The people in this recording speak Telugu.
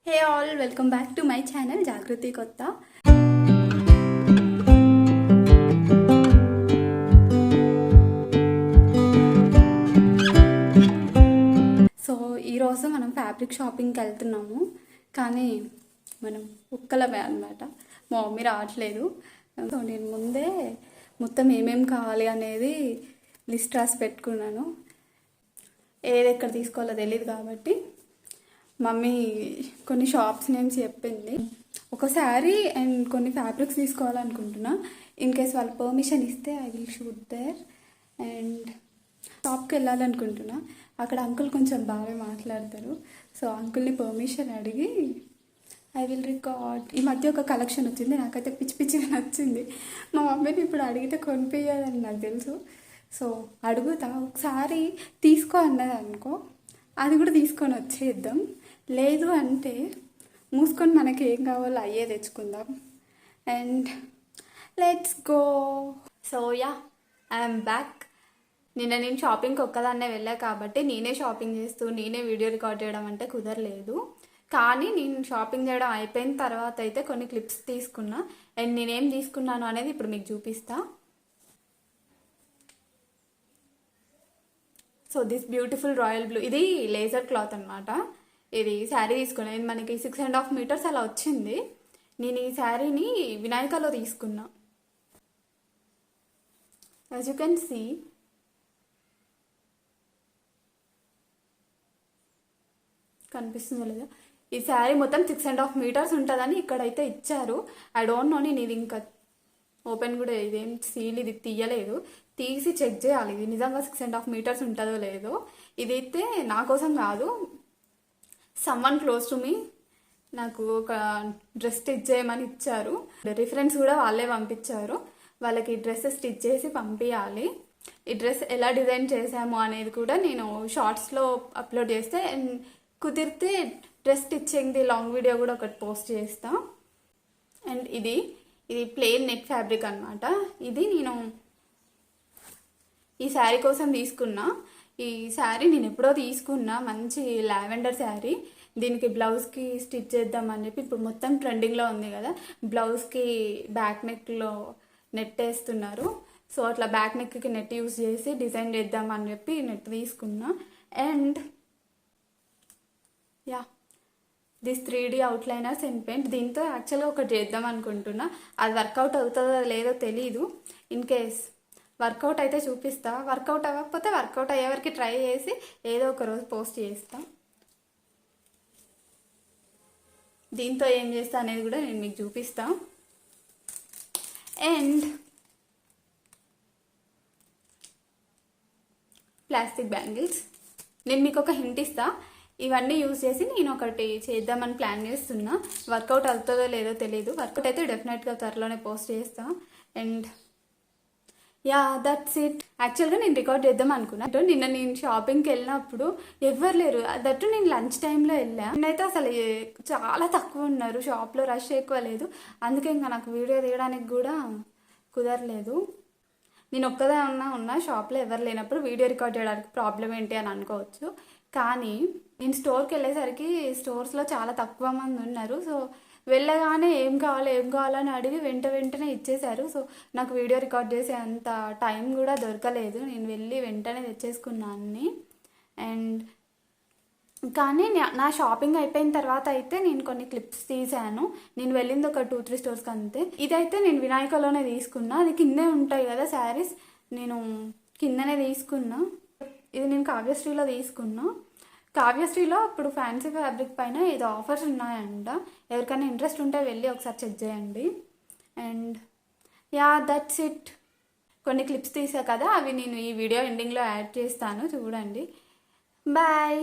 Hey all, welcome back to my channel Jagruti Kotta. So ఈరోజు మనం ఫ్యాబ్రిక్ షాపింగ్కి వెళ్తున్నాము, కానీ మనం ఉక్కలమే అనమాట. మా మమ్మీ రావట్లేదు. సో నేను ముందే మొత్తం ఏమేమి కావాలి అనేది లిస్ట్ రాసి పెట్టుకున్నాను. ఏది ఎక్కడ తీసుకోవాలో తెలియదు కాబట్టి మమ్మీ కొన్ని షాప్స్ నేమ్స్ చెప్పింది. ఒక శారీ అండ్ కొన్ని ఫ్యాబ్రిక్స్ తీసుకోవాలనుకుంటున్నా. ఇన్ కేస్ వాళ్ళు పర్మిషన్ ఇస్తే I will shoot there. And షాప్కి వెళ్ళాలనుకుంటున్నా. అక్కడ అంకుల్ కొంచెం బాగా మాట్లాడతారు. సో అంకుల్ని పర్మిషన్ అడిగి ఐ విల్ రికార్డ్. ఈ మధ్య ఒక కలెక్షన్ వచ్చింది, నాకైతే పిచ్చి పిచ్చిగా నచ్చింది. మా మమ్మీని ఇప్పుడు అడిగితే కొనిపించాలని నాకు తెలుసు. సో అడుగుతా. ఒకసారి తీసుకో అన్నది అనుకో, అది కూడా తీసుకొని వచ్చేద్దాం. లేదు అంటే మూసుకొని మనకి ఏం కావాలో అయ్యే తెచ్చుకుందాం. And let's go. So yeah, I'm back. నేను షాపింగ్కి ఒక్కదాన్నే వెళ్ళా కాబట్టి నేనే షాపింగ్ చేస్తూ నేనే వీడియో రికార్డ్ చేయడం అంటే కుదరలేదు. కానీ నేను షాపింగ్ చేయడం అయిపోయిన తర్వాత అయితే కొన్ని క్లిప్స్ తీసుకున్నా. అండ్ నేనేం తీసుకున్నాను అనేది ఇప్పుడు మీకు చూపిస్తా. So this beautiful royal blue, ఇది లేజర్ క్లాత్ అనమాట. ఇది శారీ తీసుకున్నాను. మనకి 6.5 meters అలా వచ్చింది. నేను ఈ శారీని వినాయకలో తీసుకున్నా. యాజ్ యూ కెన్ సీ, కనిపిస్తుందో లేదా, ఈ శారీ మొత్తం 6.5 meters ఉంటుందని ఇక్కడైతే ఇచ్చారు. ఐ డోంట్ నో, నేను ఇది ఇంకా ఓపెన్ కూడా ఇదేం సీల్ ఇది తీయలేదు. తీసి చెక్ చేయాలి ఇది నిజంగా 6.5 meters ఉంటుందో లేదో. ఇదైతే నా కోసం కాదు, సమ్వన్ క్లోజ్ టు మీ నాకు ఒక డ్రెస్ స్టిచ్ చేయమని ఇచ్చారు. రిఫరెన్స్ కూడా వాళ్ళే పంపించారు. వాళ్ళకి డ్రెస్ స్టిచ్ చేసి పంపించాలి. ఈ డ్రెస్ ఎలా డిజైన్ చేసాము అనేది కూడా నేను షార్ట్స్లో అప్లోడ్ చేస్తే, కుదిరితే డ్రెస్ స్టిచ్చింగ్ది లాంగ్ వీడియో కూడా ఒకటి పోస్ట్ చేస్తా. అండ్ ఇది ప్లెయిన్ నెట్ ఫ్యాబ్రిక్ అనమాట. ఇది నేను ఈ శారీ కోసం తీసుకున్నా. ఈ శారీ నేను ఎప్పుడో తీసుకున్నా, మంచి లావెండర్ శారీ. దీనికి బ్లౌజ్కి స్టిచ్ చేద్దామని చెప్పి ఇప్పుడు మొత్తం ట్రెండింగ్లో ఉంది కదా, బ్లౌజ్కి బ్యాక్ నెక్లో నెట్ వేస్తున్నారు. సో అట్లా బ్యాక్ నెక్కి నెట్ యూజ్ చేసి డిజైన్ చేద్దామని చెప్పి నెట్ తీసుకున్నా. And yeah, this 3D outliners and paint. దీంతో యాక్చువల్గా ఒకటి చేద్దాం అనుకుంటున్నా. అది వర్కౌట్ అవుతుందో లేదో తెలీదు. ఇన్ కేస్ వర్కౌట్ అయితే చూపిస్తా. వర్కౌట్ అవ్వకపోతే వర్కౌట్ అయ్యే వరకు ట్రై చేసి ఏదో ఒక రోజు పోస్ట్ చేస్తా. దీంతో ఏం చేస్తా అనేది కూడా నేను మీకు చూపిస్తా. అండ్ ప్లాస్టిక్ బ్యాంగిల్స్, నేను మీకు ఒక హింట్ ఇస్తా. ఇవన్నీ యూజ్ చేసి నేను ఒకటి చేద్దామని ప్లాన్ చేస్తున్నా. వర్కౌట్ అవుతుందో లేదో తెలియదు. వర్కౌట్ అయితే డెఫినెట్గా త్వరలోనే పోస్ట్ చేస్తా. And yeah, that's it. యాక్చువల్గా నేను రికార్డ్ చేద్దాం అనుకున్నా. నిన్న నేను షాపింగ్కి వెళ్ళినప్పుడు ఎవ్వరు లేరు. దట్టు నేను లంచ్ టైంలో వెళ్ళా. నేనైతే అసలు చాలా తక్కువ ఉన్నారు షాప్లో, రష్ ఎక్కువ లేదు. అందుకే ఇంకా నాకు వీడియో తీయడానికి కూడా కుదరలేదు. నేను ఒక్కదే ఉన్నా షాప్లో ఎవరు లేనప్పుడు వీడియో రికార్డ్ చేయడానికి ప్రాబ్లం ఏంటి అని అనుకోవచ్చు. కానీ నేను స్టోర్కి వెళ్ళేసరికి స్టోర్స్లో చాలా తక్కువ మంది ఉన్నారు. సో వెళ్ళగానే ఏం కావాలని అడిగి వెంటనే ఇచ్చేశారు. సో నాకు వీడియో రికార్డ్ చేసే అంత టైం కూడా దొరకలేదు. నేను వెళ్ళి వెంటనే తెచ్చేసుకున్నాను అన్ని. అండ్ కానీ నా షాపింగ్ అయిపోయిన తర్వాత అయితే నేను కొన్ని క్లిప్స్ తీసాను. నేను వెళ్ళింది ఒక 2-3 స్టోర్స్కి అంతే. ఇదైతే నేను వినాయకలోనే తీసుకున్నా. అది కిందే ఉంటాయి కదా శారీస్, నేను కిందనే తీసుకున్నా. ఇది నేను కావ్యశ్రీలో తీసుకున్నా. కావ్యశ్రీలో ఇప్పుడు ఫ్యాన్సీ ఫ్యాబ్రిక్ పైన ఏదో ఆఫర్స్ ఉన్నాయంట. ఎవరికైనా ఇంట్రెస్ట్ ఉంటే వెళ్ళి ఒకసారి చెక్ చేయండి. And yeah, that's it. కొన్ని క్లిప్స్ తీసా కదా, అవి నేను ఈ వీడియో ఎండింగ్లో యాడ్ చేస్తాను, చూడండి. బాయ్.